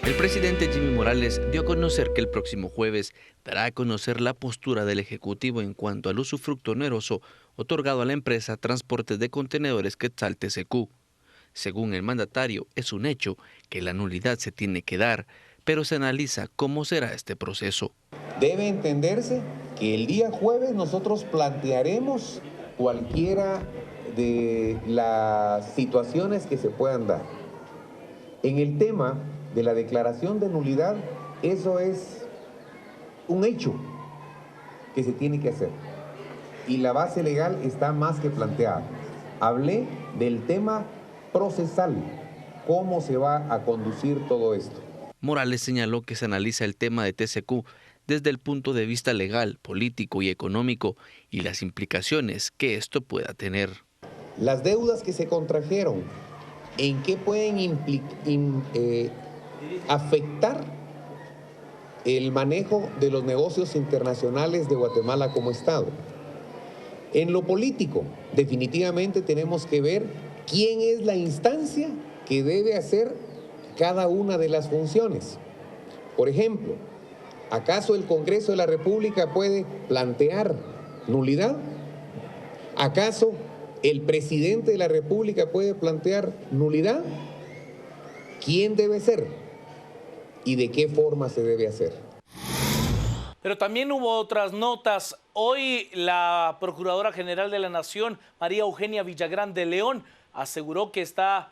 El presidente Jimmy Morales dio a conocer que el próximo jueves dará a conocer la postura del Ejecutivo en cuanto al usufructo oneroso otorgado a la empresa Transportes de Contenedores Quetzal TCQ. Según el mandatario, es un hecho que la nulidad se tiene que dar, pero se analiza cómo será este proceso. Debe entenderse que el día jueves nosotros plantearemos cualquiera de las situaciones que se puedan dar. En el tema de la declaración de nulidad, eso es un hecho que se tiene que hacer. Y la base legal está más que planteada. Hablé del tema procesal, cómo se va a conducir todo esto. Morales señaló que se analiza el tema de TCQ desde el punto de vista legal, político y económico y las implicaciones que esto pueda tener. Las deudas que se contrajeron, ¿en qué pueden afectar el manejo de los negocios internacionales de Guatemala como Estado? En lo político, definitivamente tenemos que ver quién es la instancia que debe hacer cada una de las funciones. Por ejemplo, ¿acaso el Congreso de la República puede plantear nulidad? ¿Acaso el presidente de la República puede plantear nulidad? ¿Quién debe ser? ¿Y de qué forma se debe hacer? Pero también hubo otras notas. Hoy la Procuradora General de la Nación, María Eugenia Villagrán de León, aseguró que está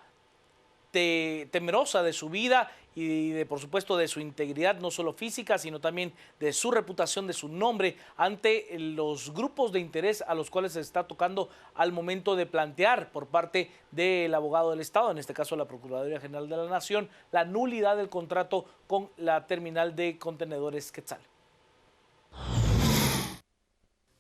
temerosa de su vida y por supuesto de su integridad, no solo física, sino también de su reputación, de su nombre, ante los grupos de interés a los cuales se está tocando al momento de plantear por parte del abogado del Estado, en este caso la Procuraduría General de la Nación, la nulidad del contrato con la terminal de contenedores Quetzal.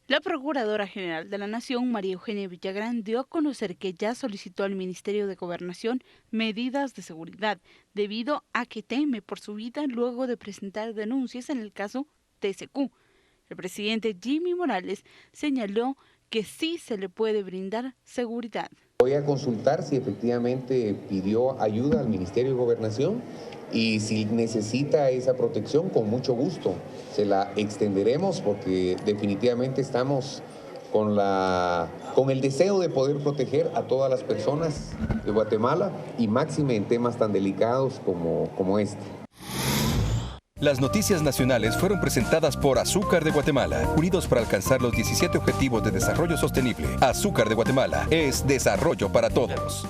La Procuradora General de la Nación, María Eugenia Villagrán, dio a conocer que ya solicitó al Ministerio de Gobernación medidas de seguridad, debido a que teme por su vida luego de presentar denuncias en el caso TCQ. El presidente Jimmy Morales señaló que sí se le puede brindar seguridad. Voy a consultar si efectivamente pidió ayuda al Ministerio de Gobernación y si necesita esa protección, con mucho gusto se la extenderemos, porque definitivamente estamos con el deseo de poder proteger a todas las personas de Guatemala y máxime en temas tan delicados como este. Las noticias nacionales fueron presentadas por Azúcar de Guatemala, unidos para alcanzar los 17 Objetivos de Desarrollo Sostenible. Azúcar de Guatemala es desarrollo para todos.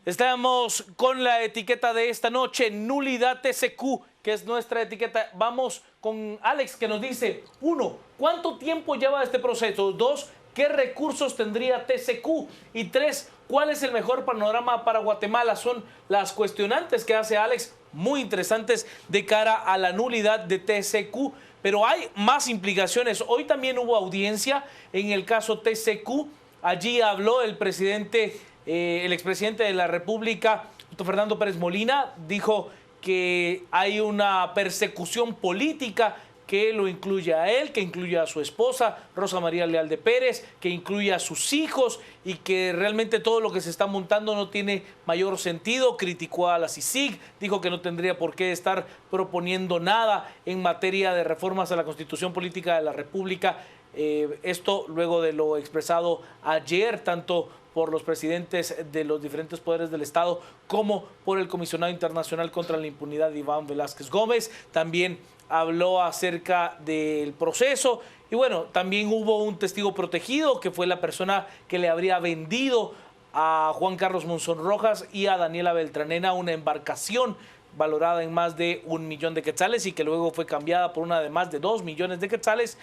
Estamos con la etiqueta de esta noche, Nulidad TCQ, que es nuestra etiqueta. Vamos con Alex, que nos dice, 1, ¿cuánto tiempo lleva este proceso? 2, ¿qué recursos tendría TCQ? Y 3, ¿cuál es el mejor panorama para Guatemala? Son las cuestionantes que hace Alex, muy interesantes de cara a la nulidad de TCQ. Pero hay más implicaciones. Hoy también hubo audiencia en el caso TCQ. Allí habló el expresidente de la República, Fernando Pérez Molina, dijo que hay una persecución política que lo incluye a él, que incluye a su esposa, Rosa María Leal de Pérez, que incluye a sus hijos y que realmente todo lo que se está montando no tiene mayor sentido. Criticó a la CICIG, dijo que no tendría por qué estar proponiendo nada en materia de reformas a la Constitución Política de la República. Esto luego de lo expresado ayer, tanto por los presidentes de los diferentes poderes del Estado como por el comisionado internacional contra la impunidad, Iván Velázquez Gómez. También habló acerca del proceso y bueno, también hubo un testigo protegido que fue la persona que le habría vendido a Juan Carlos Monzón Rojas y a Daniela Beltranena una embarcación valorada en más de 1 millón de quetzales y que luego fue cambiada por una de más de 2 millones de quetzales,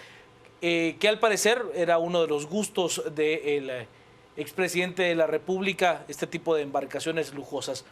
que al parecer era uno de los gustos del expresidente de la República, este tipo de embarcaciones lujosas.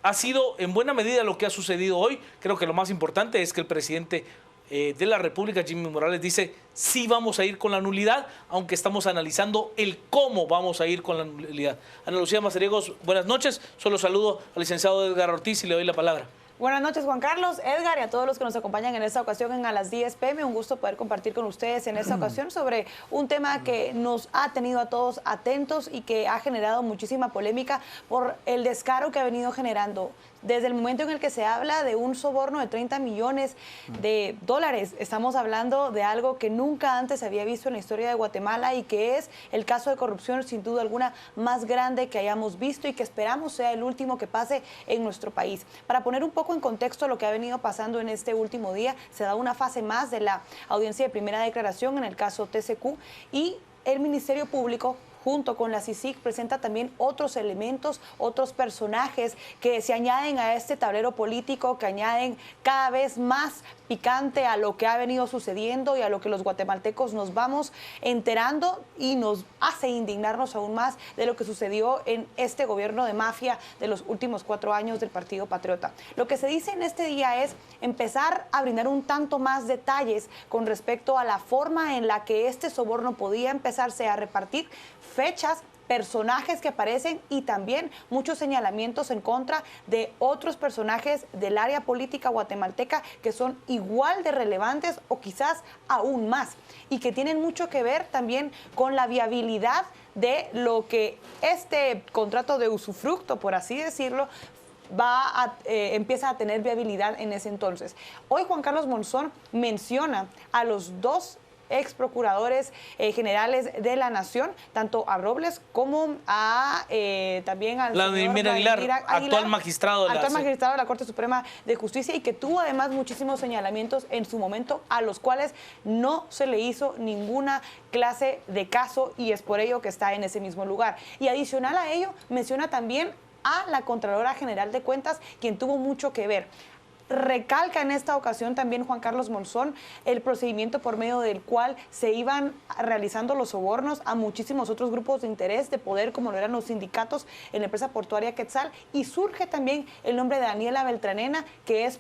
Ha sido en buena medida lo que ha sucedido hoy. Creo que lo más importante es que el presidente de la República, Jimmy Morales, dice sí vamos a ir con la nulidad, aunque estamos analizando el cómo vamos a ir con la nulidad. Ana Lucía Mazariegos, buenas noches. Solo saludo al licenciado Edgar Ortiz y le doy la palabra. Buenas noches, Juan Carlos, Edgar y a todos los que nos acompañan en esta ocasión en A las 10 p.m. Un gusto poder compartir con ustedes en esta ocasión sobre un tema que nos ha tenido a todos atentos y que ha generado muchísima polémica por el descaro que ha venido generando. Desde el momento en el que se habla de un soborno de 30 millones de dólares, estamos hablando de algo que nunca antes se había visto en la historia de Guatemala y que es el caso de corrupción, sin duda alguna, más grande que hayamos visto y que esperamos sea el último que pase en nuestro país. Para poner un poco en contexto lo que ha venido pasando en este último día, se da una fase más de la audiencia de primera declaración en el caso TCQ y el Ministerio Público, junto con la CICIG, presenta también otros elementos, otros personajes que se añaden a este tablero político, que añaden cada vez más picante a lo que ha venido sucediendo y a lo que los guatemaltecos nos vamos enterando y nos hace indignarnos aún más de lo que sucedió en este gobierno de mafia de los últimos 4 años del Partido Patriota. Lo que se dice en este día es empezar a brindar un tanto más detalles con respecto a la forma en la que este soborno podía empezarse a repartir, fechas, personajes que aparecen y también muchos señalamientos en contra de otros personajes del área política guatemalteca que son igual de relevantes o quizás aún más y que tienen mucho que ver también con la viabilidad de lo que este contrato de usufructo, por así decirlo, empieza a tener viabilidad en ese entonces. Hoy Juan Carlos Monzón menciona a los dos ex procuradores generales de la Nación, tanto a Robles como a también al Vladimir Aguilar, actual magistrado de la Corte Suprema de Justicia y que tuvo además muchísimos señalamientos en su momento a los cuales no se le hizo ninguna clase de caso y es por ello que está en ese mismo lugar. Y adicional a ello, menciona también a la Contralora General de Cuentas, quien tuvo mucho que ver. Recalca en esta ocasión también Juan Carlos Monzón el procedimiento por medio del cual se iban realizando los sobornos a muchísimos otros grupos de interés de poder, como lo eran los sindicatos en la empresa portuaria Quetzal, y surge también el nombre de Daniela Beltranena, que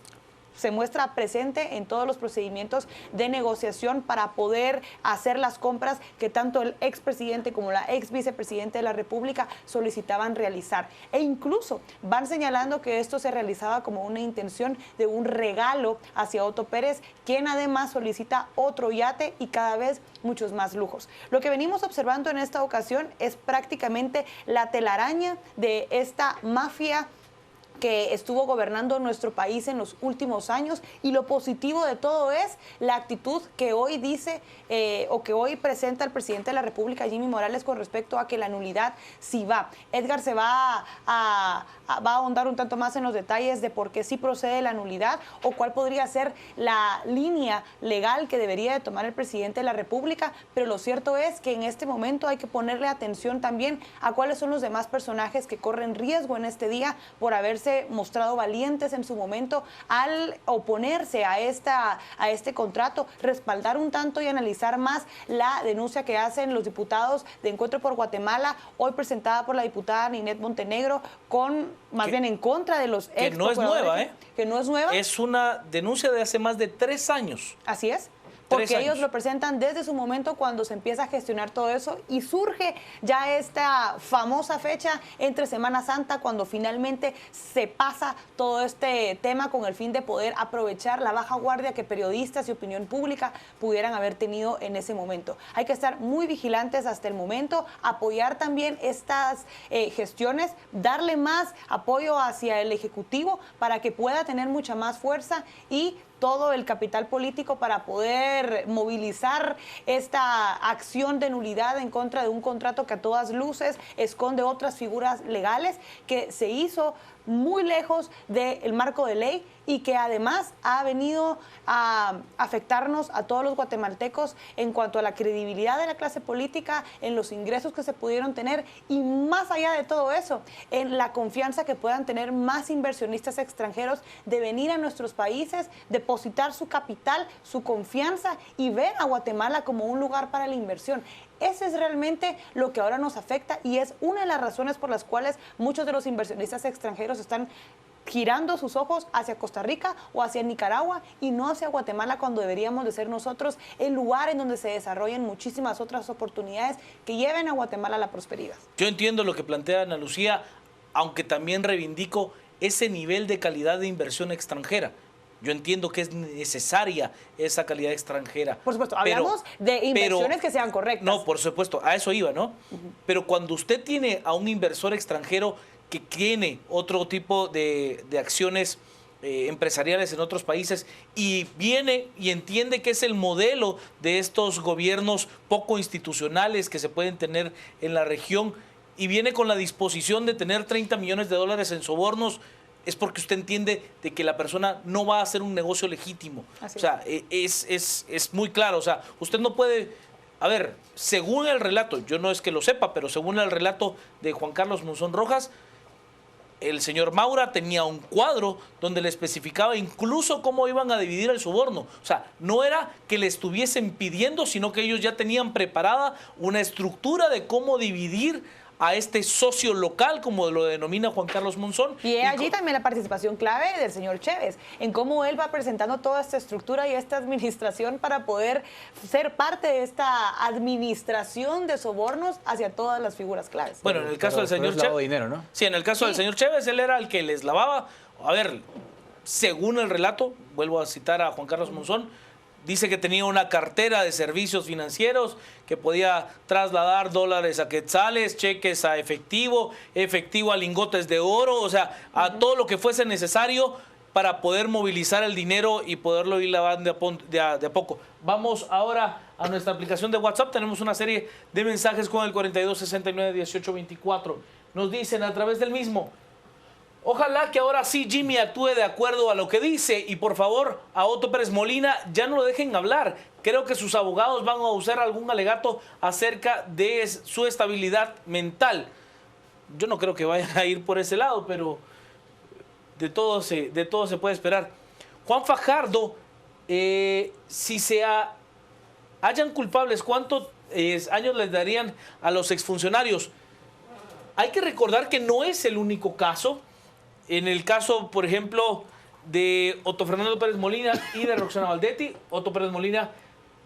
se muestra presente en todos los procedimientos de negociación para poder hacer las compras que tanto el expresidente como la ex vicepresidenta de la República solicitaban realizar. E incluso van señalando que esto se realizaba como una intención de un regalo hacia Otto Pérez, quien además solicita otro yate y cada vez muchos más lujos. Lo que venimos observando en esta ocasión es prácticamente la telaraña de esta mafia que estuvo gobernando nuestro país en los últimos años y lo positivo de todo es la actitud que hoy dice o que hoy presenta el presidente de la República, Jimmy Morales, con respecto a que la nulidad sí va. Edgar se va a ahondar un tanto más en los detalles de por qué sí procede la nulidad o cuál podría ser la línea legal que debería de tomar el presidente de la República, pero lo cierto es que en este momento hay que ponerle atención también a cuáles son los demás personajes que corren riesgo en este día por haberse mostrado valientes en su momento al oponerse a este contrato, respaldar un tanto y analizar más la denuncia que hacen los diputados de Encuentro por Guatemala, hoy presentada por la diputada Ninette Montenegro, bien en contra de los ex. Que no es nueva, ¿eh? Que no es nueva. Es una denuncia de hace más de 3 años. Así es. Porque ellos lo presentan desde su momento cuando se empieza a gestionar todo eso y surge ya esta famosa fecha entre Semana Santa cuando finalmente se pasa todo este tema con el fin de poder aprovechar la baja guardia que periodistas y opinión pública pudieran haber tenido en ese momento. Hay que estar muy vigilantes hasta el momento, apoyar también estas gestiones, darle más apoyo hacia el Ejecutivo para que pueda tener mucha más fuerza y todo el capital político para poder movilizar esta acción de nulidad en contra de un contrato que a todas luces esconde otras figuras legales, que se hizo muy lejos del marco de ley y que además ha venido a afectarnos a todos los guatemaltecos en cuanto a la credibilidad de la clase política, en los ingresos que se pudieron tener y más allá de todo eso, en la confianza que puedan tener más inversionistas extranjeros de venir a nuestros países, depositar su capital, su confianza y ver a Guatemala como un lugar para la inversión. Ese es realmente lo que ahora nos afecta y es una de las razones por las cuales muchos de los inversionistas extranjeros están girando sus ojos hacia Costa Rica o hacia Nicaragua y no hacia Guatemala, cuando deberíamos de ser nosotros el lugar en donde se desarrollen muchísimas otras oportunidades que lleven a Guatemala a la prosperidad. Yo entiendo lo que plantea Ana Lucía, aunque también reivindico ese nivel de calidad de inversión extranjera. Yo entiendo que es necesaria esa calidad extranjera. Por supuesto, hablamos de inversiones que sean correctas. No, por supuesto, a eso iba, ¿no? Pero cuando usted tiene a un inversor extranjero que tiene otro tipo de acciones empresariales en otros países y viene y entiende que es el modelo de estos gobiernos poco institucionales que se pueden tener en la región y viene con la disposición de tener $30 millones en sobornos, es porque usted entiende de que la persona no va a hacer un negocio legítimo. Así o sea, es muy claro. O sea, usted no puede... A ver, según el relato, yo no es que lo sepa, pero según el relato de Juan Carlos Monzón Rojas, el señor Maura tenía un cuadro donde le especificaba incluso cómo iban a dividir el soborno. O sea, no era que le estuviesen pidiendo, sino que ellos ya tenían preparada una estructura de cómo dividir a este socio local, como lo denomina Juan Carlos Monzón. Y allí también la participación clave del señor Chévez, en cómo él va presentando toda esta estructura y esta administración para poder ser parte de esta administración de sobornos hacia todas las figuras claves. Bueno, en el caso del señor Chévez... dinero, ¿no? Sí, en el caso del señor Chévez, él era el que les lavaba. A ver, según el relato, vuelvo a citar a Juan Carlos Monzón, dice que tenía una cartera de servicios financieros que podía trasladar dólares a quetzales, cheques a efectivo, efectivo a lingotes de oro, o sea, a todo lo que fuese necesario para poder movilizar el dinero y poderlo ir lavando de a poco. Vamos ahora a nuestra aplicación de WhatsApp. Tenemos una serie de mensajes con el 42691824. Nos dicen a través del mismo: ojalá que ahora sí Jimmy actúe de acuerdo a lo que dice y por favor a Otto Pérez Molina ya no lo dejen hablar. Creo que sus abogados van a usar algún alegato acerca de su estabilidad mental. Yo no creo que vayan a ir por ese lado, pero de todo se puede esperar. Juan Fajardo, si se hallan culpables, ¿cuántos años les darían a los exfuncionarios? Hay que recordar que no es el único caso. En el caso, por ejemplo, de Otto Fernando Pérez Molina y de Roxana Valdetti, Otto Pérez Molina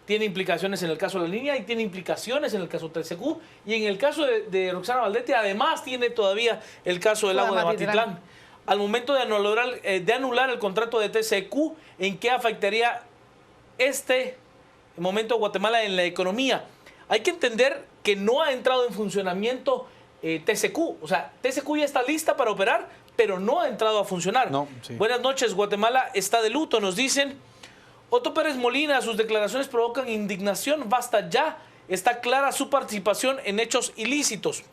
tiene implicaciones en el caso de la línea y tiene implicaciones en el caso de TCQ. Y en el caso de Roxana Valdetti, además tiene todavía el caso del agua de Matitlán. Al momento de anular el contrato de TCQ, ¿en qué afectaría este momento Guatemala en la economía? Hay que entender que no ha entrado en funcionamiento TCQ. O sea, TCQ ya está lista para operar, pero no ha entrado a funcionar. No, sí. Buenas noches, Guatemala está de luto, nos dicen. Otto Pérez Molina, sus declaraciones provocan indignación, basta ya. Está clara su participación en hechos ilícitos.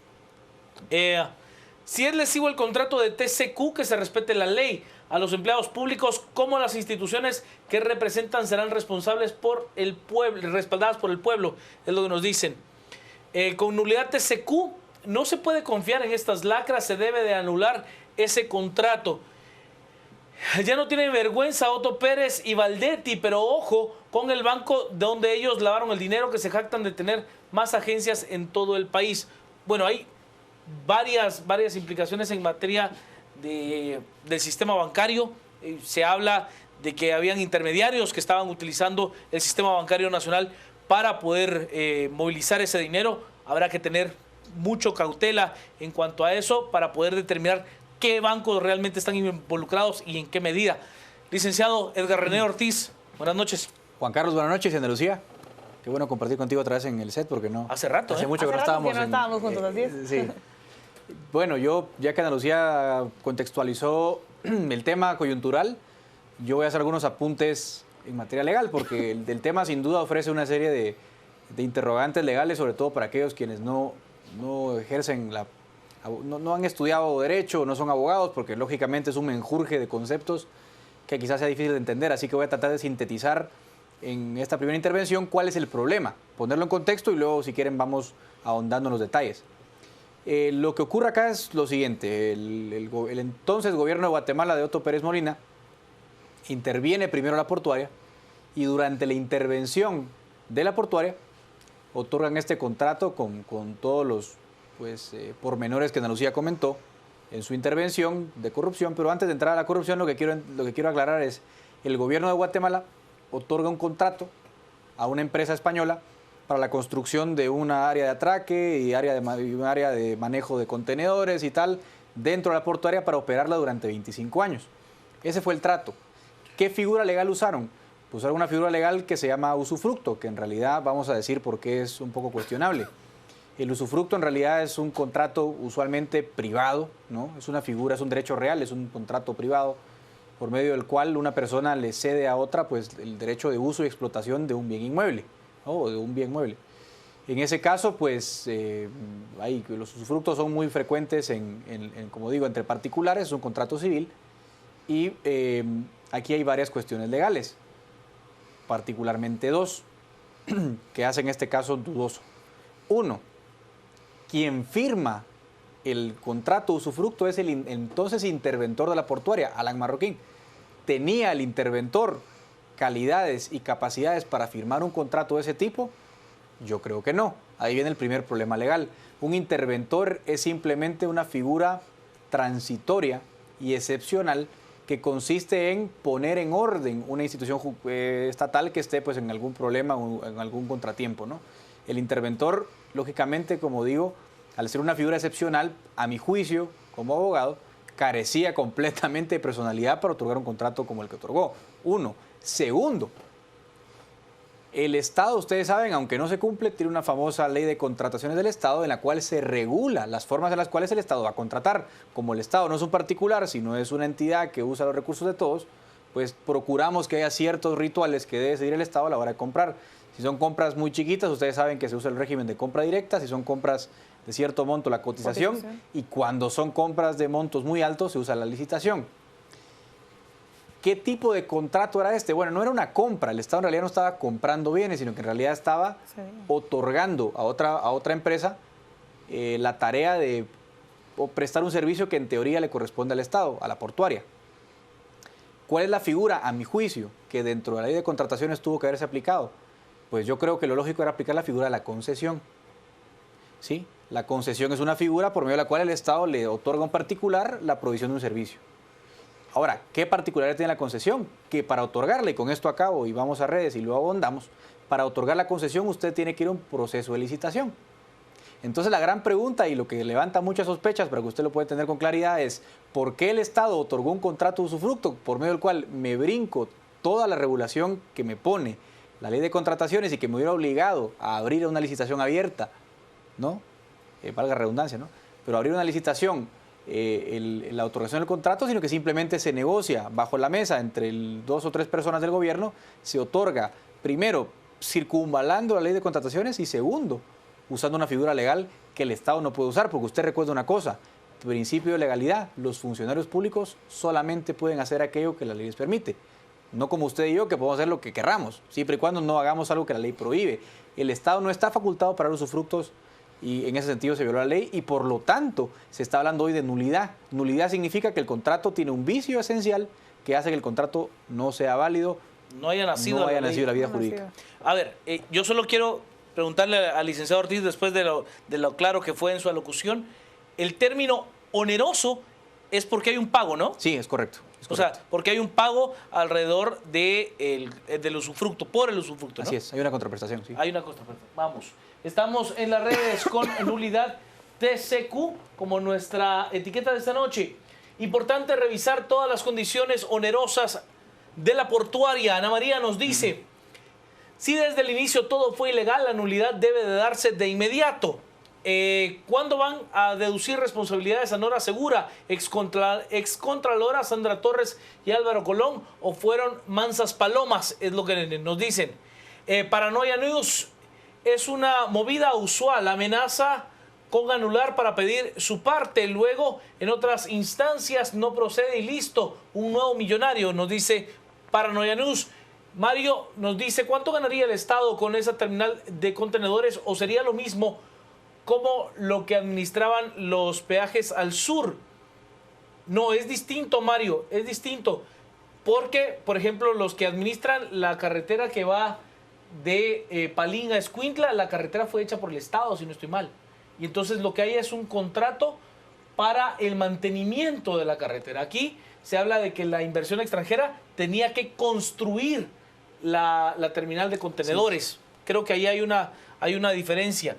Si es lesivo el contrato de TCQ, que se respete la ley. A los empleados públicos como las instituciones que representan serán responsables por el pueblo, respaldadas por el pueblo, es lo que nos dicen. Con nulidad TCQ no se puede confiar en estas lacras, se debe de anular ese contrato. Ya no tienen vergüenza Otto Pérez y Valdetti, pero ojo con el banco donde ellos lavaron el dinero, que se jactan de tener más agencias en todo el país. Bueno, hay varias implicaciones en materia del sistema bancario. Se habla de que habían intermediarios que estaban utilizando el sistema bancario nacional para poder movilizar ese dinero. Habrá que tener mucho cautela en cuanto a eso para poder determinar qué bancos realmente están involucrados y en qué medida. Licenciado Edgar René Ortiz, buenas noches. Juan Carlos, buenas noches, Ana Lucía. Qué bueno compartir contigo otra vez en el set, porque no... Hace rato, Hace mucho que no estábamos juntos, así es. Sí. Bueno, ya que Ana Lucía contextualizó el tema coyuntural, yo voy a hacer algunos apuntes en materia legal, porque el tema sin duda ofrece una serie de interrogantes legales, sobre todo para aquellos quienes no ejercen no han estudiado derecho, no son abogados, porque lógicamente es un menjurje de conceptos que quizás sea difícil de entender, así que voy a tratar de sintetizar en esta primera intervención cuál es el problema, ponerlo en contexto y luego, si quieren, vamos ahondando en los detalles. Lo que ocurre acá es lo siguiente: el entonces gobierno de Guatemala de Otto Pérez Molina interviene primero la portuaria y durante la intervención de la portuaria otorgan este contrato con todos los pormenores que Ana Lucía comentó en su intervención de corrupción. Pero antes de entrar a la corrupción, lo que quiero aclarar es: el gobierno de Guatemala otorga un contrato a una empresa española para la construcción de una área de atraque y un área de manejo de contenedores y tal, dentro de la portuaria para operarla durante 25 años. Ese fue el trato. ¿Qué figura legal usaron? Pues usaron una figura legal que se llama usufructo, que en realidad vamos a decir por qué es un poco cuestionable. El usufructo en realidad es un contrato usualmente privado, ¿no? Es una figura, es un derecho real, es un contrato privado por medio del cual una persona le cede a otra pues, el derecho de uso y explotación de un bien inmueble, ¿no? O de un bien mueble. En ese caso, pues, los usufructos son muy frecuentes, como digo, entre particulares, es un contrato civil, y aquí hay varias cuestiones legales, particularmente dos, que hacen este caso dudoso. Uno, quien firma el contrato usufructo es el entonces interventor de la portuaria, Alan Marroquín. ¿Tenía el interventor calidades y capacidades para firmar un contrato de ese tipo? Yo creo que no. Ahí viene el primer problema legal. Un interventor es simplemente una figura transitoria y excepcional que consiste en poner en orden una institución estatal que esté pues, en algún problema o en algún contratiempo, ¿no? El interventor, lógicamente, como digo, al ser una figura excepcional, a mi juicio, como abogado, carecía completamente de personalidad para otorgar un contrato como el que otorgó. Uno. Segundo, el Estado, ustedes saben, aunque no se cumple, tiene una famosa ley de contrataciones del Estado en la cual se regula las formas en las cuales el Estado va a contratar. Como el Estado no es un particular, sino es una entidad que usa los recursos de todos, pues procuramos que haya ciertos rituales que debe seguir el Estado a la hora de comprar. Si son compras muy chiquitas, ustedes saben que se usa el régimen de compra directa. Si son compras de cierto monto, la cotización. Y cuando son compras de montos muy altos, se usa la licitación. ¿Qué tipo de contrato era este? Bueno, no era una compra. El Estado en realidad no estaba comprando bienes, sino que en realidad estaba otorgando a otra empresa la tarea de prestar un servicio que en teoría le corresponde al Estado, a la portuaria. ¿Cuál es la figura, a mi juicio, que dentro de la ley de contrataciones tuvo que haberse aplicado? Pues yo creo que lo lógico era aplicar la figura de la concesión. ¿Sí? La concesión es una figura por medio de la cual el Estado le otorga a un particular la provisión de un servicio. Ahora, ¿qué particularidad tiene la concesión? Que para otorgarla, y con esto acabo y vamos a redes y luego abondamos, para otorgar la concesión usted tiene que ir a un proceso de licitación. Entonces la gran pregunta y lo que levanta muchas sospechas, pero que usted lo puede tener con claridad, es ¿por qué el Estado otorgó un contrato de usufructo por medio del cual me brinco toda la regulación que me pone la ley de contrataciones y que me hubiera obligado a abrir una licitación abierta, ¿no? Valga redundancia, ¿no? Pero abrir una licitación, la otorgación del contrato, sino que simplemente se negocia bajo la mesa entre 2 o 3 personas del gobierno, se otorga, primero, circunvalando la ley de contrataciones y segundo, usando una figura legal que el Estado no puede usar, porque usted recuerda una cosa, principio de legalidad, los funcionarios públicos solamente pueden hacer aquello que la ley les permite. No como usted y yo, que podemos hacer lo que querramos, siempre y cuando no hagamos algo que la ley prohíbe. El Estado no está facultado para los usufructos y en ese sentido se violó la ley y por lo tanto se está hablando hoy de nulidad. Nulidad significa que el contrato tiene un vicio esencial que hace que el contrato no sea válido, no haya nacido la vida jurídica. A ver, yo solo quiero preguntarle al licenciado Ortiz, después de lo claro que fue en su alocución, el término oneroso es porque hay un pago, ¿no? Sí, es correcto. O sea, porque hay un pago alrededor del usufructo, por el usufructo, ¿no? Así es, hay una contraprestación, sí. Hay una contraprestación. Vamos. Estamos en las redes con Nulidad TCQ como nuestra etiqueta de esta noche. Importante revisar todas las condiciones onerosas de la portuaria. Ana María nos dice, si desde el inicio todo fue ilegal, la nulidad debe de darse de inmediato. ¿Cuándo van a deducir responsabilidades a Nora Segura, excontralora Sandra Torres y Álvaro Colón, o fueron mansas palomas? Es lo que nos dicen. Paranoia News, es una movida usual, amenaza con anular para pedir su parte, luego en otras instancias no procede y listo, un nuevo millonario, nos dice Paranoia News. Mario nos dice, ¿cuánto ganaría el Estado con esa terminal de contenedores o sería lo mismo como lo que administraban los peajes al sur? No, es distinto, Mario, es distinto. Porque, por ejemplo, los que administran la carretera que va de Palín a Escuintla, la carretera fue hecha por el Estado, si no estoy mal. Y entonces lo que hay es un contrato para el mantenimiento de la carretera. Aquí se habla de que la inversión extranjera tenía que construir la terminal de contenedores. Sí. Creo que ahí hay una diferencia.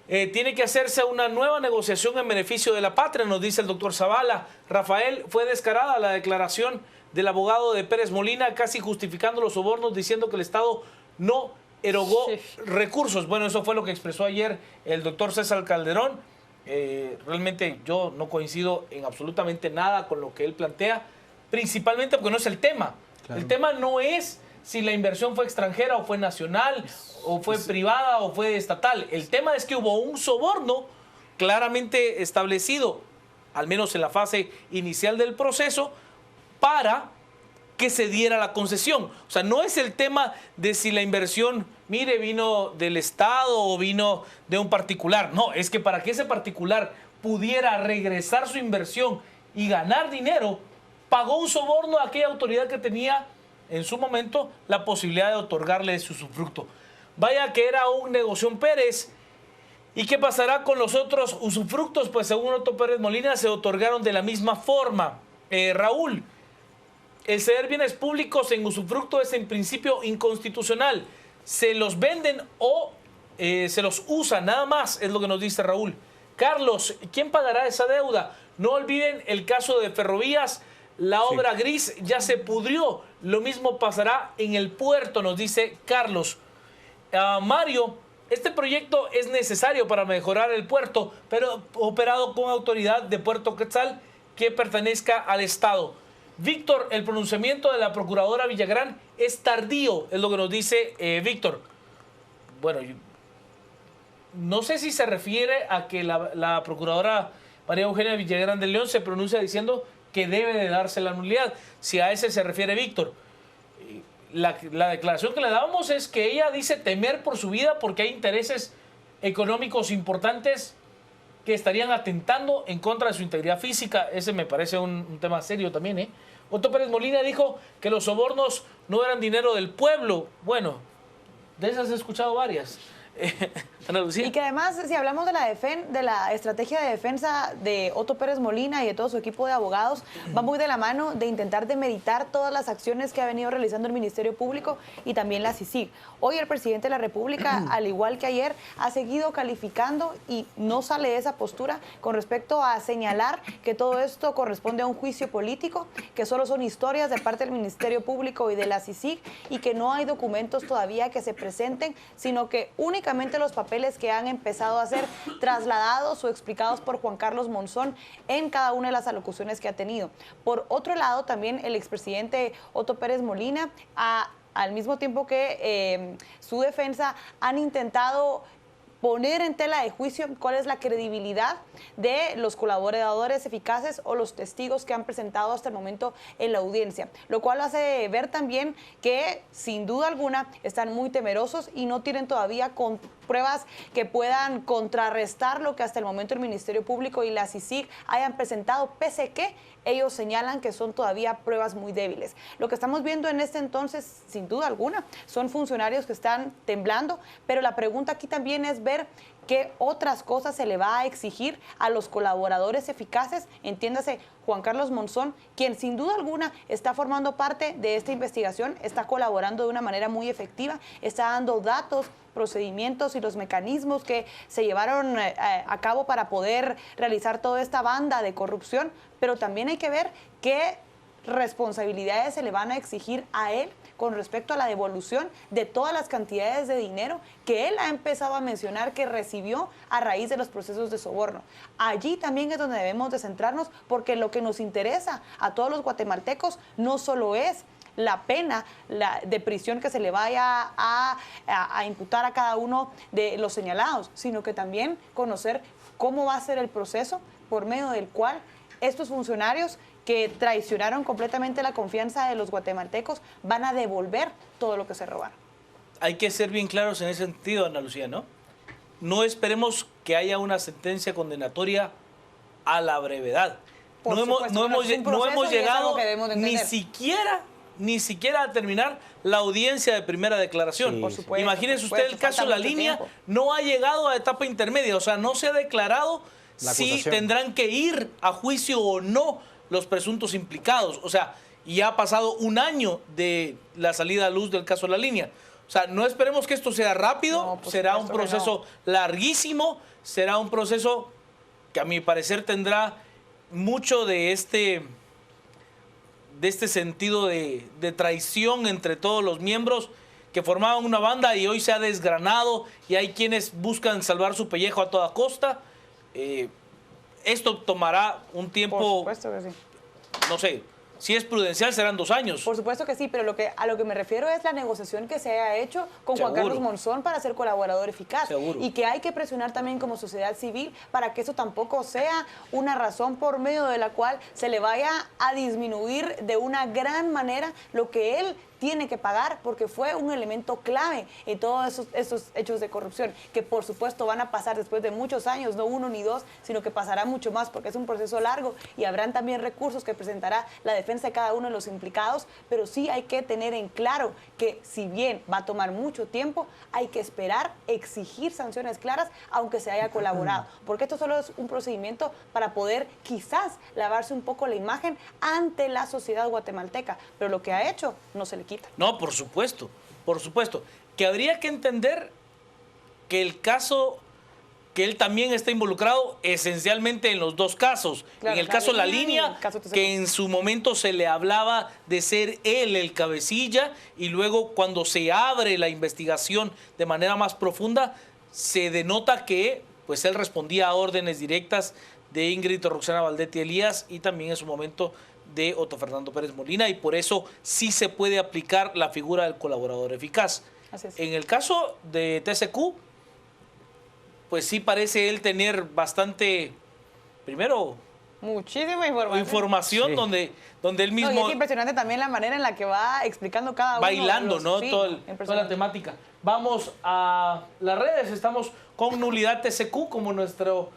Tiene que hacerse una nueva negociación en beneficio de la patria, nos dice el doctor Zavala. Rafael, fue descarada la declaración del abogado de Pérez Molina, casi justificando los sobornos, diciendo que el Estado no erogó recursos. Bueno, eso fue lo que expresó ayer el doctor César Calderón. Realmente yo no coincido en absolutamente nada con lo que él plantea, principalmente porque no es el tema. Claro. El tema no es si la inversión fue extranjera o fue nacional, o fue privada o fue estatal. El tema es que hubo un soborno claramente establecido, al menos en la fase inicial del proceso, para que se diera la concesión. O sea, no es el tema de si la inversión, mire, vino del Estado o vino de un particular. No, es que para que ese particular pudiera regresar su inversión y ganar dinero, pagó un soborno a aquella autoridad que tenía en su momento la posibilidad de otorgarle su usufructo. Vaya que era un negocio Pérez. ¿Y qué pasará con los otros usufructos? Pues según Otto Pérez Molina se otorgaron de la misma forma. Raúl, el ceder bienes públicos en usufructo es en principio inconstitucional. Se los venden o se los usa, nada más, es lo que nos dice Raúl. Carlos, ¿quién pagará esa deuda? No olviden el caso de Ferrovías, la obra gris ya se pudrió. Lo mismo pasará en el puerto, nos dice Carlos. Mario, este proyecto es necesario para mejorar el puerto, pero operado con autoridad de Puerto Quetzal que pertenezca al Estado. Víctor, el pronunciamiento de la procuradora Villagrán es tardío, es lo que nos dice Víctor. Bueno, no sé si se refiere a que la procuradora María Eugenia Villagrán de León se pronuncia diciendo que debe de darse la nulidad. Si a ese se refiere Víctor. La declaración que le dábamos es que ella dice temer por su vida porque hay intereses económicos importantes que estarían atentando en contra de su integridad física. Ese me parece un tema serio también, ¿eh? Otto Pérez Molina dijo que los sobornos no eran dinero del pueblo. Bueno, de esas he escuchado varias. Ana Lucía. Y que además, si hablamos de la estrategia de defensa de Otto Pérez Molina y de todo su equipo de abogados, va muy de la mano de intentar demeritar todas las acciones que ha venido realizando el Ministerio Público y también la CICIG. Hoy el presidente de la República, al igual que ayer, ha seguido calificando y no sale de esa postura con respecto a señalar que todo esto corresponde a un juicio político, que solo son historias de parte del Ministerio Público y de la CICIG y que no hay documentos todavía que se presenten, sino que únicamente los papeles que han empezado a ser trasladados o explicados por Juan Carlos Monzón en cada una de las alocuciones que ha tenido. Por otro lado, también el expresidente Otto Pérez Molina, al mismo tiempo que su defensa, han intentado poner en tela de juicio cuál es la credibilidad de los colaboradores eficaces o los testigos que han presentado hasta el momento en la audiencia, lo cual hace ver también que sin duda alguna están muy temerosos y no tienen todavía pruebas que puedan contrarrestar lo que hasta el momento el Ministerio Público y la CICIG hayan presentado, pese que ellos señalan que son todavía pruebas muy débiles. Lo que estamos viendo en este entonces, sin duda alguna, son funcionarios que están temblando, pero la pregunta aquí también es ver qué otras cosas se le va a exigir a los colaboradores eficaces, entiéndase Juan Carlos Monzón, quien sin duda alguna está formando parte de esta investigación, está colaborando de una manera muy efectiva, está dando datos, procedimientos y los mecanismos que se llevaron a cabo para poder realizar toda esta banda de corrupción, pero también hay que ver qué responsabilidades se le van a exigir a él con respecto a la devolución de todas las cantidades de dinero que él ha empezado a mencionar que recibió a raíz de los procesos de soborno. Allí también es donde debemos de centrarnos, porque lo que nos interesa a todos los guatemaltecos no solo es la pena de prisión que se le vaya a imputar a cada uno de los señalados, sino que también conocer cómo va a ser el proceso por medio del cual estos funcionarios que traicionaron completamente la confianza de los guatemaltecos van a devolver todo lo que se robaron. Hay que ser bien claros en ese sentido, Ana Lucía, ¿no? No esperemos que haya una sentencia condenatoria a la brevedad. No hemos llegado ni siquiera a terminar la audiencia de primera declaración. Sí, por supuesto, imagínese usted el caso de La Línea, no ha llegado a etapa intermedia, o sea, no se ha declarado si tendrán que ir a juicio o no los presuntos implicados. O sea, ya ha pasado un año de la salida a luz del caso de La Línea. O O sea, no esperemos que esto sea rápido, No, por será un supuesto que proceso larguísimo, será un proceso que a mi parecer tendrá mucho de este sentido de traición entre todos los miembros que formaban una banda y hoy se ha desgranado y hay quienes buscan salvar su pellejo a toda costa. Esto tomará un tiempo, Por supuesto que sí. no sé, si es prudencial serán 2 años. Por supuesto que sí, pero a lo que me refiero es la negociación que se haya hecho con Juan Seguro. Carlos Monzón para ser colaborador eficaz. Seguro. Y que hay que presionar también como sociedad civil para que eso tampoco sea una razón por medio de la cual se le vaya a disminuir de una gran manera lo que él tiene que pagar, porque fue un elemento clave en todos esos hechos de corrupción, que por supuesto van a pasar después de muchos años, no 1 ni 2, sino que pasará mucho más, porque es un proceso largo y habrán también recursos que presentará la defensa de cada uno de los implicados, pero sí hay que tener en claro que si bien va a tomar mucho tiempo, hay que esperar, exigir sanciones claras, aunque se haya colaborado, porque esto solo es un procedimiento para poder quizás lavarse un poco la imagen ante la sociedad guatemalteca, pero lo que ha hecho no se le quita. No, por supuesto, que habría que entender que el caso, que él también está involucrado esencialmente en los 2 casos. Claro, en el caso La y Línea, el caso TCQ. que en su momento se le hablaba de ser él el cabecilla, y luego cuando se abre la investigación de manera más profunda, se denota que pues él respondía a órdenes directas de Ingrid Roxana Valdetti Elías y también en su momento de Otto Fernando Pérez Molina, y por eso sí se puede aplicar la figura del colaborador eficaz. Así es. En el caso de TCQ, pues sí parece él tener bastante, primero, Muchísima información Sí. donde él No, mismo y es impresionante también la manera en la que va explicando cada uno. bailando, de los, ¿no? sí, Toda la impresionante. temática. Vamos a las redes, estamos con Nulidad TCQ como nuestro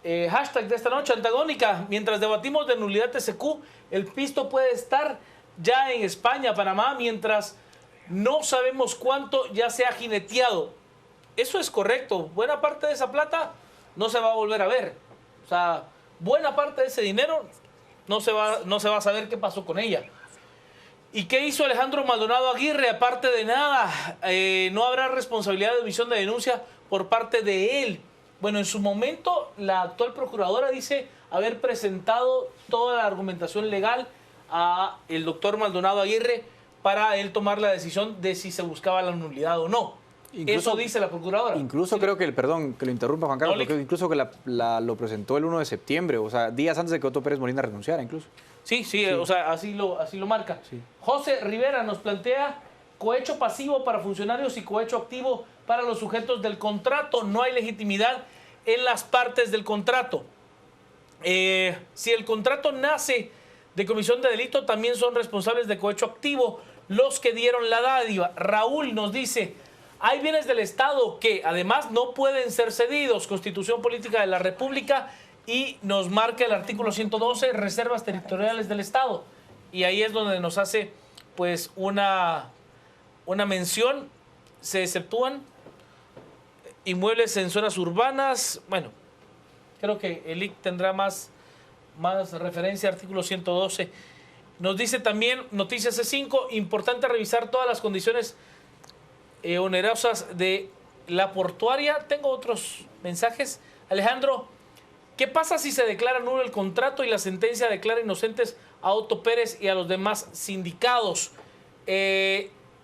hashtag de esta noche antagónica. Mientras debatimos de Nulidad TCQ, el pisto puede estar ya en España, Panamá, mientras no sabemos cuánto ya se ha jineteado. Eso es correcto. Buena parte de esa plata no se va a volver a ver. O sea, buena parte de ese dinero no se va a saber qué pasó con ella. ¿Y qué hizo Alejandro Maldonado Aguirre? Aparte de nada, no habrá responsabilidad de omisión de denuncia por parte de él. Bueno, en su momento, la actual procuradora dice haber presentado toda la argumentación legal a el doctor Maldonado Aguirre para él tomar la decisión de si se buscaba la nulidad o no. Eso dice la procuradora. Incluso creo que, perdón que lo interrumpa Juan Carlos, porque incluso que lo presentó el 1 de septiembre, o sea, días antes de que Otto Pérez Molina renunciara incluso. Sí, o sea, así lo marca. Sí. José Rivera nos plantea cohecho pasivo para funcionarios y cohecho activo para los sujetos del contrato. No hay legitimidad en las partes del contrato. Si el contrato nace de comisión de delito, también son responsables de cohecho activo los que dieron la dádiva. Raúl nos dice, hay bienes del Estado que además no pueden ser cedidos, Constitución Política de la República, y nos marca el artículo 112, reservas territoriales del Estado. Y ahí es donde nos hace pues una mención, se exceptúan inmuebles en zonas urbanas. Bueno, creo que el IC tendrá más referencia al artículo 112. Nos dice también, Noticias C5, importante revisar todas las condiciones onerosas de la portuaria. Tengo otros mensajes. Alejandro, ¿qué pasa si se declara nulo el contrato y la sentencia declara inocentes a Otto Pérez y a los demás sindicados?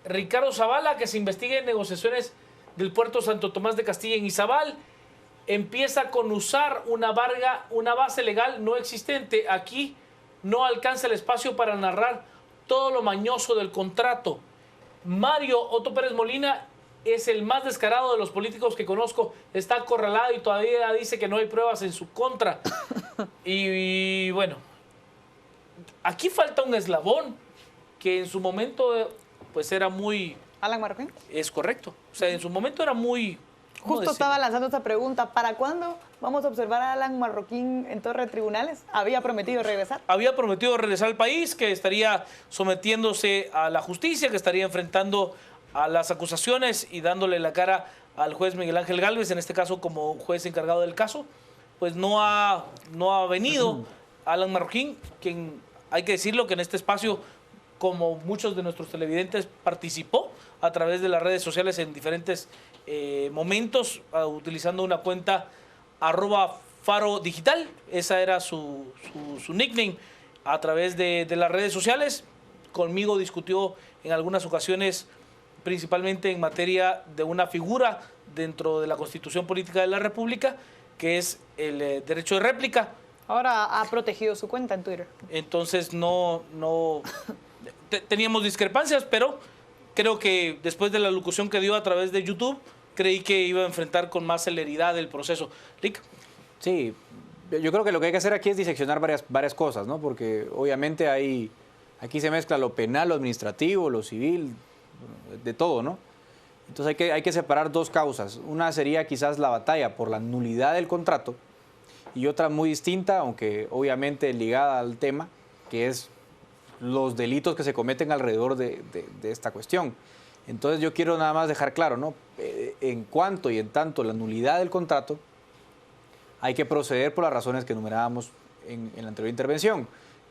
Ricardo Zavala, que se investigue negociaciones del puerto Santo Tomás de Castilla en Izabal. Empieza con usar una base legal no existente. Aquí no alcanza el espacio para narrar todo lo mañoso del contrato. Mario Otto Pérez Molina es el más descarado de los políticos que conozco. Está acorralado y todavía dice que no hay pruebas en su contra. Y bueno, aquí falta un eslabón que en su momento pues era muy... Alan Marroquín. Es correcto. O sea, en su momento era muy... Justo estaba lanzando esta pregunta. ¿Para cuándo vamos a observar a Alan Marroquín en torre de tribunales? Había prometido regresar. Había prometido regresar al país, que estaría sometiéndose a la justicia, que estaría enfrentando a las acusaciones y dándole la cara al juez Miguel Ángel Gálvez, en este caso como juez encargado del caso. Pues no ha venido Alan Marroquín, quien hay que decirlo que en este espacio como muchos de nuestros televidentes, participó a través de las redes sociales en diferentes momentos, utilizando una cuenta @farodigital. Esa era su nickname a través de las redes sociales. Conmigo discutió en algunas ocasiones, principalmente en materia de una figura dentro de la Constitución Política de la República, que es el derecho de réplica. Ahora ha protegido su cuenta en Twitter. Entonces teníamos discrepancias, pero creo que después de la locución que dio a través de YouTube, creí que iba a enfrentar con más celeridad el proceso. Rick. Sí, yo creo que lo que hay que hacer aquí es diseccionar varias cosas, ¿no? Porque obviamente aquí se mezcla lo penal, lo administrativo, lo civil, de todo, ¿no? Entonces hay que separar dos causas. Una sería quizás la batalla por la nulidad del contrato y otra muy distinta, aunque obviamente ligada al tema, que es los delitos que se cometen alrededor de esta cuestión. Entonces yo quiero nada más dejar claro, ¿no? En cuanto y en tanto la nulidad del contrato, hay que proceder por las razones que enumerábamos en la anterior intervención,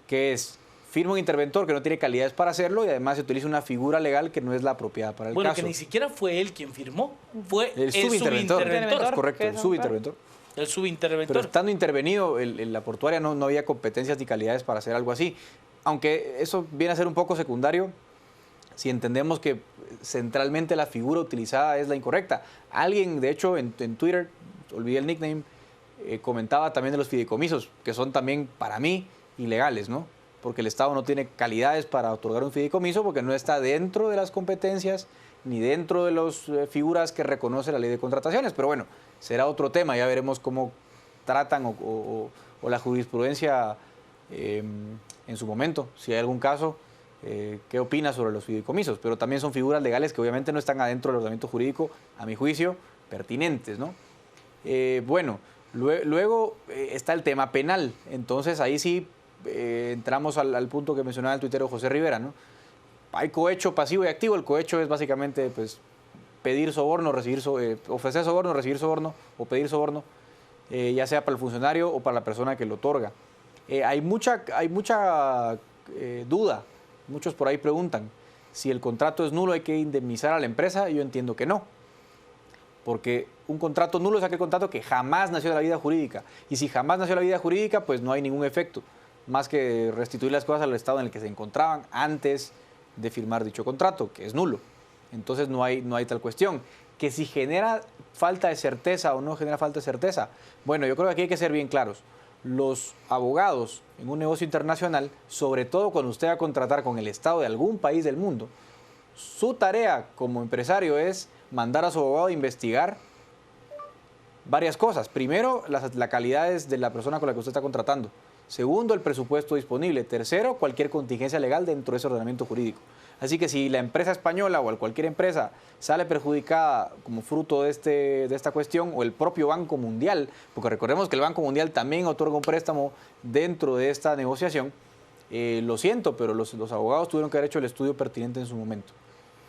que es firma un interventor que no tiene calidades para hacerlo y además se utiliza una figura legal que no es la apropiada para el caso. Bueno, que ni siquiera fue él quien firmó, fue el subinterventor. subinterventor. Correcto, el subinterventor. El subinterventor. Pero estando intervenido, la portuaria no había competencias ni calidades para hacer algo así. Aunque eso viene a ser un poco secundario si entendemos que centralmente la figura utilizada es la incorrecta. Alguien, de hecho, en Twitter, olvidé el nickname, comentaba también de los fideicomisos, que son también, para mí, ilegales, ¿no? Porque el Estado no tiene calidades para otorgar un fideicomiso porque no está dentro de las competencias ni dentro de las figuras que reconoce la ley de contrataciones. Pero bueno, será otro tema, ya veremos cómo tratan o la jurisprudencia en su momento, si hay algún caso, qué opina sobre los fideicomisos. Pero también son figuras legales que obviamente no están adentro del ordenamiento jurídico, a mi juicio, pertinentes, ¿no? Bueno, luego está el tema penal, entonces ahí sí entramos al punto que mencionaba el tuitero José Rivera, ¿no? Hay cohecho pasivo y activo. El cohecho es básicamente pues, pedir soborno, ofrecer soborno, recibir soborno o pedir soborno, ya sea para el funcionario o para la persona que lo otorga. Hay mucha duda. Muchos por ahí preguntan si el contrato es nulo, hay que indemnizar a la empresa. Yo entiendo que no, porque un contrato nulo es aquel contrato que jamás nació de la vida jurídica, y si jamás nació de la vida jurídica, pues no hay ningún efecto más que restituir las cosas al estado en el que se encontraban antes de firmar dicho contrato, que es nulo. Entonces no hay tal cuestión. Que si genera falta de certeza o no genera falta de certeza, bueno, yo creo que aquí hay que ser bien claros. Los abogados en un negocio internacional, sobre todo cuando usted va a contratar con el Estado de algún país del mundo, su tarea como empresario es mandar a su abogado a investigar varias cosas. Primero, las calidades de la persona con la que usted está contratando. Segundo, el presupuesto disponible. Tercero, cualquier contingencia legal dentro de ese ordenamiento jurídico. Así que si la empresa española o cualquier empresa sale perjudicada como fruto de esta cuestión, o el propio Banco Mundial, porque recordemos que el Banco Mundial también otorga un préstamo dentro de esta negociación, lo siento, pero los abogados tuvieron que haber hecho el estudio pertinente en su momento.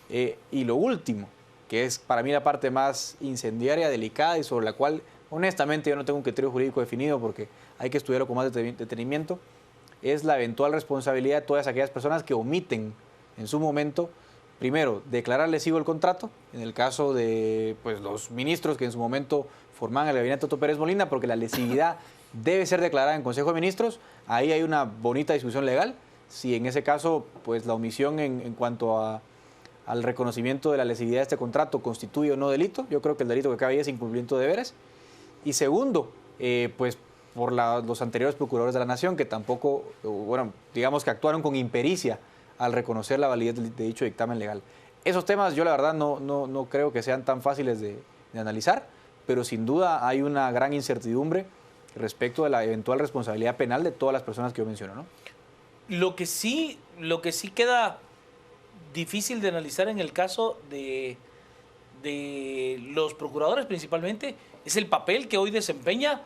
Y lo último, que es para mí la parte más incendiaria, delicada y sobre la cual honestamente yo no tengo un criterio jurídico definido porque hay que estudiarlo con más detenimiento, es la eventual responsabilidad de todas aquellas personas que omiten en su momento, primero, declarar lesivo el contrato, en el caso de pues, los ministros que en su momento formaban el gabinete Otto Pérez Molina, porque la lesividad debe ser declarada en Consejo de Ministros. Ahí hay una bonita discusión legal, si en ese caso pues, la omisión en cuanto al reconocimiento de la lesividad de este contrato constituye o no delito. Yo creo que el delito que cabe ahí es incumplimiento de deberes. Y segundo, pues por los anteriores procuradores de la Nación, que tampoco, bueno, digamos que actuaron con impericia al reconocer la validez de dicho dictamen legal. Esos temas yo la verdad no creo que sean tan fáciles de analizar, pero sin duda hay una gran incertidumbre respecto de la eventual responsabilidad penal de todas las personas que yo menciono, ¿no? Lo que sí queda difícil de analizar en el caso de los procuradores principalmente es el papel que hoy desempeña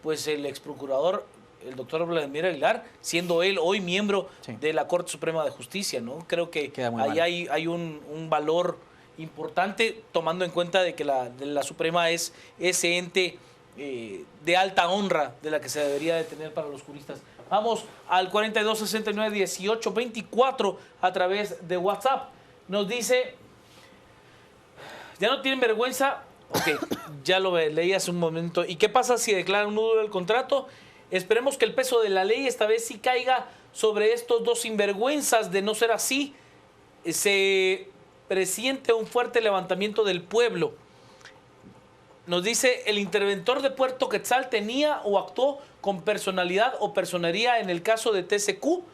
pues el exprocurador, el doctor Vladimir Aguilar, siendo él hoy miembro de la Corte Suprema de Justicia, ¿no? Creo que ahí hay un valor importante, tomando en cuenta de que la Suprema es ese ente de alta honra de la que se debería de tener para los juristas. Vamos al 4269-1824 a través de WhatsApp. Nos dice, ¿ya no tienen vergüenza? Ok, ya lo leí hace un momento. ¿Y qué pasa si declaran nulo el contrato? Esperemos que el peso de la ley esta vez sí caiga sobre estos dos sinvergüenzas. De no ser así, se presiente un fuerte levantamiento del pueblo. Nos dice, el interventor de Puerto Quetzal tenía o actuó con personalidad o personería en el caso de TCQ.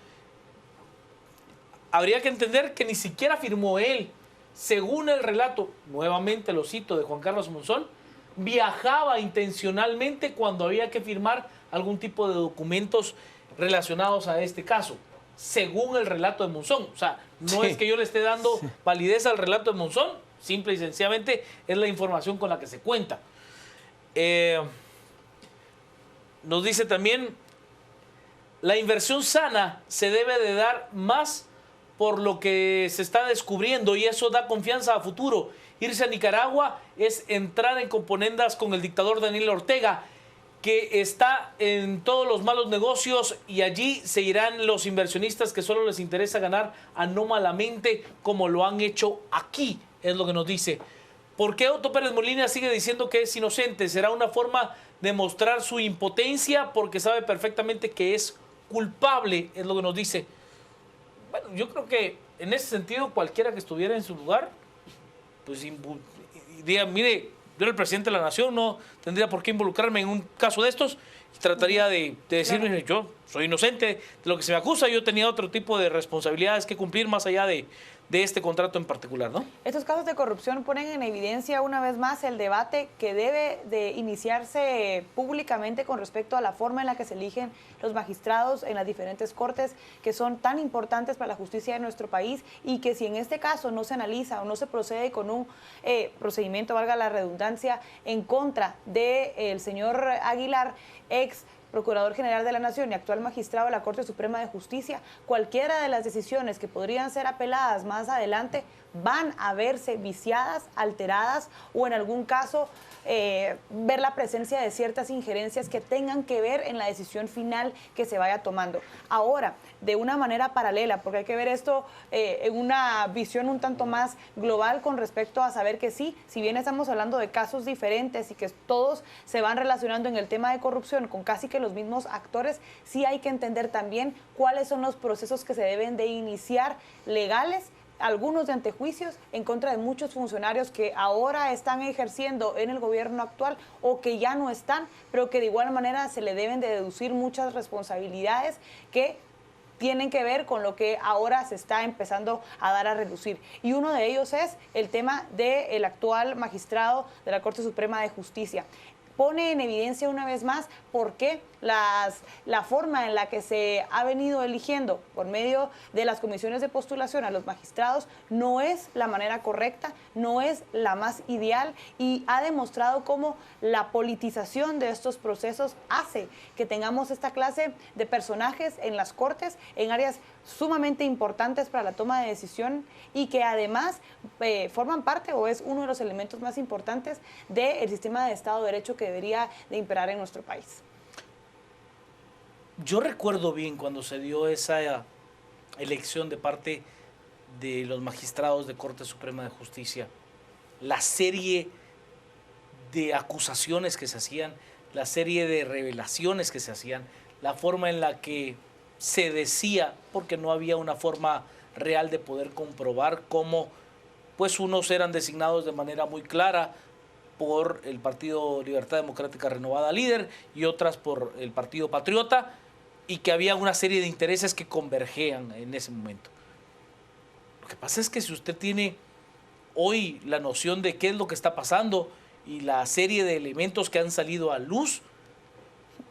Habría que entender que ni siquiera firmó él. Según el relato, nuevamente lo cito, de Juan Carlos Monzón, viajaba intencionalmente cuando había que firmar algún tipo de documentos relacionados a este caso, según el relato de Monzón. O sea, no es que yo le esté dando validez al relato de Monzón, simple y sencillamente es la información con la que se cuenta. Nos dice también, la inversión sana se debe de dar más por lo que se está descubriendo y eso da confianza a futuro. Irse a Nicaragua es entrar en componendas con el dictador Daniel Ortega, que está en todos los malos negocios, y allí se irán los inversionistas que solo les interesa ganar anómalamente como lo han hecho aquí, es lo que nos dice. ¿Por qué Otto Pérez Molina sigue diciendo que es inocente? ¿Será una forma de mostrar su impotencia porque sabe perfectamente que es culpable? Es lo que nos dice. Bueno, yo creo que en ese sentido cualquiera que estuviera en su lugar, pues diría, mire, yo era el presidente de la nación, no tendría por qué involucrarme en un caso de estos, y trataría de decirme, yo soy inocente de lo que se me acusa, yo tenía otro tipo de responsabilidades que cumplir más allá de este contrato en particular, ¿no? Estos casos de corrupción ponen en evidencia una vez más el debate que debe de iniciarse públicamente con respecto a la forma en la que se eligen los magistrados en las diferentes cortes que son tan importantes para la justicia de nuestro país, y que si en este caso no se analiza o no se procede con un procedimiento, valga la redundancia, en contra del señor Aguilar, ex Procurador General de la Nación y actual magistrado de la Corte Suprema de Justicia, cualquiera de las decisiones que podrían ser apeladas más adelante van a verse viciadas, alteradas o en algún caso ver la presencia de ciertas injerencias que tengan que ver en la decisión final que se vaya tomando. Ahora, de una manera paralela, porque hay que ver esto en una visión un tanto más global con respecto a saber que sí, si bien estamos hablando de casos diferentes y que todos se van relacionando en el tema de corrupción con casi que los mismos actores, sí hay que entender también cuáles son los procesos que se deben de iniciar legales, algunos de antejuicios en contra de muchos funcionarios que ahora están ejerciendo en el gobierno actual o que ya no están, pero que de igual manera se le deben de deducir muchas responsabilidades que tienen que ver con lo que ahora se está empezando a dar a relucir. Y uno de ellos es el tema del actual magistrado de la Corte Suprema de Justicia. Pone en evidencia una vez más por qué la forma en la que se ha venido eligiendo por medio de las comisiones de postulación a los magistrados no es la manera correcta, no es la más ideal, y ha demostrado cómo la politización de estos procesos hace que tengamos esta clase de personajes en las cortes, en áreas sumamente importantes para la toma de decisión, y que además forman parte o es uno de los elementos más importantes del sistema de Estado de Derecho que debería de imperar en nuestro país. Yo recuerdo bien cuando se dio esa elección de parte de los magistrados de Corte Suprema de Justicia, la serie de acusaciones que se hacían, la serie de revelaciones que se hacían, la forma en la que se decía, porque no había una forma real de poder comprobar cómo pues unos eran designados de manera muy clara por el Partido Libertad Democrática Renovada Líder y otras por el Partido Patriota, y que había una serie de intereses que convergían en ese momento. Lo que pasa es que si usted tiene hoy la noción de qué es lo que está pasando y la serie de elementos que han salido a luz,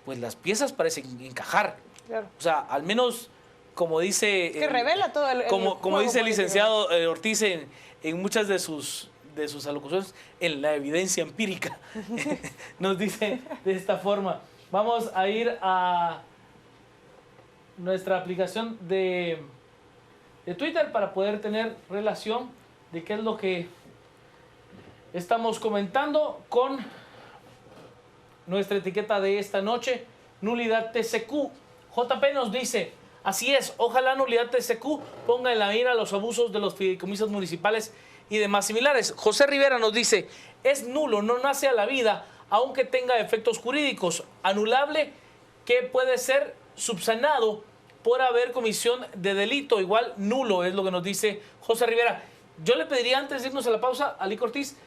pues las piezas parecen encajar. Claro. O sea, al menos, como dice... Que revela todo como dice el licenciado Ortiz en muchas de sus alocuciones, en la evidencia empírica, nos dice de esta forma. Vamos a ir a nuestra aplicación de Twitter para poder tener relación de qué es lo que estamos comentando con nuestra etiqueta de esta noche, Nulidad TCQ. JP nos dice, así es, ojalá Nulidad TCQ ponga en la mira los abusos de los fideicomisos municipales y demás similares. José Rivera nos dice, es nulo, no nace a la vida, aunque tenga efectos jurídicos, anulable que puede ser subsanado por haber comisión de delito, igual nulo, es lo que nos dice José Rivera. Yo le pediría antes de irnos a la pausa a Lic Ortiz,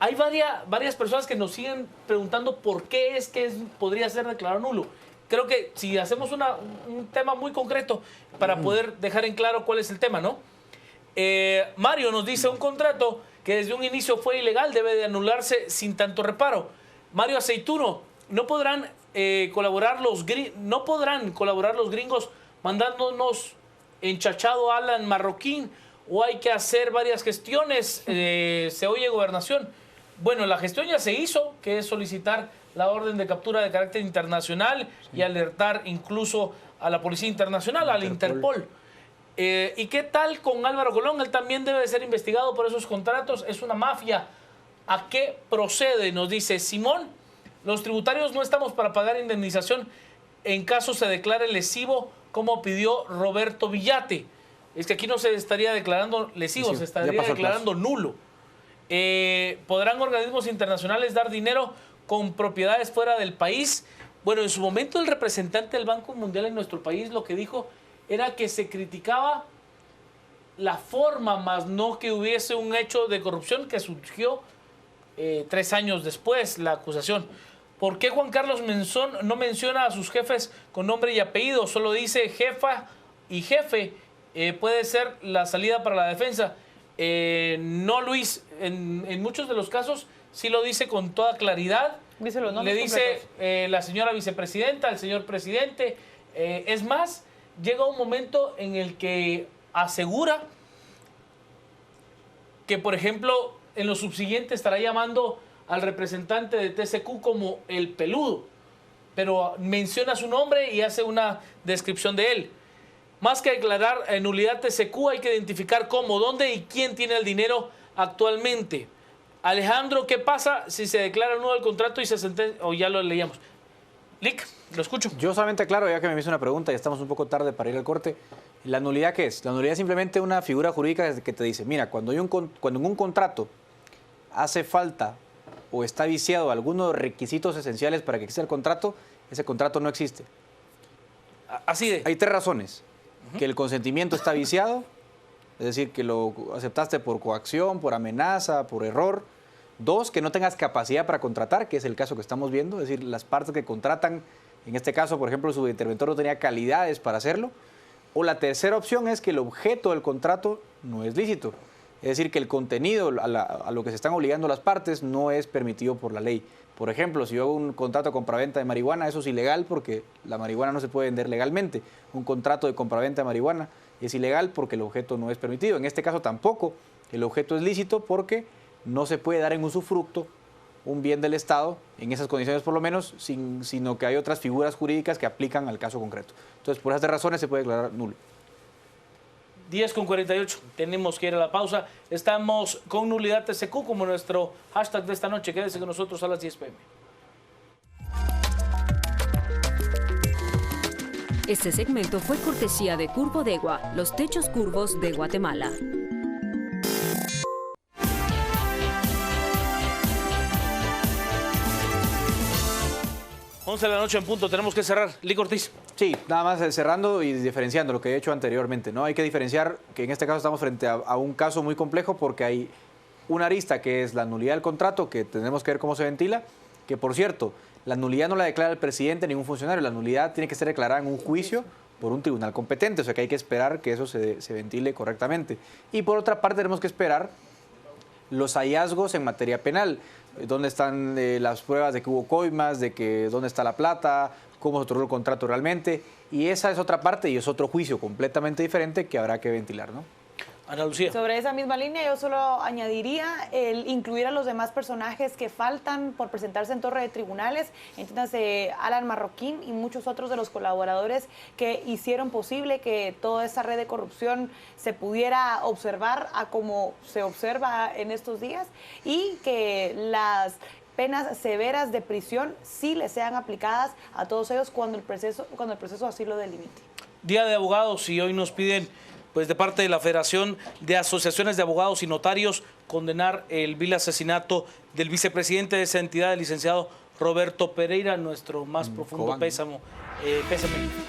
hay varias personas que nos siguen preguntando por qué es que podría ser declarado nulo. Creo que si hacemos un tema muy concreto para poder dejar en claro cuál es el tema, ¿no? Mario nos dice, un contrato que desde un inicio fue ilegal debe de anularse sin tanto reparo. Mario Aceituno, no podrán colaborar los gringos mandándonos enchachado Alan Marroquín, o hay que hacer varias gestiones, se oye Gobernación. Bueno, la gestión ya se hizo, que es solicitar la orden de captura de carácter internacional y alertar incluso a la Policía Internacional, al Interpol. ¿Y qué tal con Álvaro Colón? Él también debe de ser investigado por esos contratos, es una mafia. ¿A qué procede? Nos dice Simón, los tributarios no estamos para pagar indemnización en caso se declare lesivo, como pidió Roberto Villate. Es que aquí no se estaría declarando lesivo, sí, se estaría declarando nulo. ¿Podrán organismos internacionales dar dinero con propiedades fuera del país? Bueno, en su momento el representante del Banco Mundial en nuestro país lo que dijo era que se criticaba la forma, más no que hubiese un hecho de corrupción que surgió 3 años después, la acusación. ¿Por qué Juan Carlos Menzón no menciona a sus jefes con nombre y apellido? Solo dice jefa y jefe. Puede ser la salida para la defensa. No, Luis, en muchos de los casos sí lo dice con toda claridad. Le dice la señora vicepresidenta, el señor presidente. Es más, llega un momento en el que asegura que, por ejemplo, en lo subsiguiente estará llamando al representante de TCQ como el peludo, pero menciona su nombre y hace una descripción de él. Más que declarar nulidad TCQ, hay que identificar cómo, dónde y quién tiene el dinero actualmente. Alejandro, ¿qué pasa si se declara nulo el contrato y se sentencia? O ya lo leíamos. Lic, lo escucho. Yo solamente aclaro, ya que me hizo una pregunta y estamos un poco tarde para ir al corte. ¿La nulidad qué es? La nulidad es simplemente una figura jurídica que te dice, mira, cuando en un contrato hace falta o está viciado algunos requisitos esenciales para que exista el contrato, ese contrato no existe. Así de. Hay 3 razones. Que el consentimiento está viciado, es decir, que lo aceptaste por coacción, por amenaza, por error. 2, que no tengas capacidad para contratar, que es el caso que estamos viendo, es decir, las partes que contratan, en este caso, por ejemplo, el subinterventor no tenía calidades para hacerlo. O la tercera opción es que el objeto del contrato no es lícito. Es decir, que el contenido a lo que se están obligando las partes no es permitido por la ley. Por ejemplo, si yo hago un contrato de compraventa de marihuana, eso es ilegal porque la marihuana no se puede vender legalmente. Un contrato de compraventa de marihuana es ilegal porque el objeto no es permitido. En este caso tampoco, el objeto es lícito porque no se puede dar en usufructo un bien del Estado, en esas condiciones por lo menos, sino que hay otras figuras jurídicas que aplican al caso concreto. Entonces, por esas razones se puede declarar nulo. 10:48, tenemos que ir a la pausa. Estamos con Nulidad TCQ como nuestro hashtag de esta noche. Quédese con nosotros a las 10 p.m. Este segmento fue cortesía de Curvodegua, los techos curvos de Guatemala. 11 de la noche en punto, tenemos que cerrar. Lic Ortiz. Sí, nada más cerrando y diferenciando lo que he hecho anteriormente, ¿no? Hay que diferenciar que en este caso estamos frente a un caso muy complejo porque hay una arista que es la nulidad del contrato, que tenemos que ver cómo se ventila, que por cierto, la nulidad no la declara el presidente ni ningún funcionario, la nulidad tiene que ser declarada en un juicio por un tribunal competente, o sea que hay que esperar que eso se ventile correctamente. Y por otra parte tenemos que esperar los hallazgos en materia penal, dónde están las pruebas de que hubo coimas, de que dónde está la plata, cómo se otorgó el contrato realmente, y esa es otra parte y es otro juicio completamente diferente que habrá que ventilar, ¿no? Ana Lucía. Sobre esa misma línea, yo solo añadiría el incluir a los demás personajes que faltan por presentarse en torre de tribunales, entiéndase Alan Marroquín y muchos otros de los colaboradores que hicieron posible que toda esa red de corrupción se pudiera observar a como se observa en estos días y que las penas severas de prisión sí les sean aplicadas a todos ellos cuando el proceso así lo delimite. Día de Abogados, y hoy nos piden, pues de parte de la Federación de Asociaciones de Abogados y Notarios, condenar el vil asesinato del vicepresidente de esa entidad, el licenciado Roberto Pereira. Nuestro más profundo pésame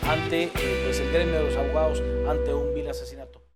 ante pues el gremio de los abogados ante un vil asesinato.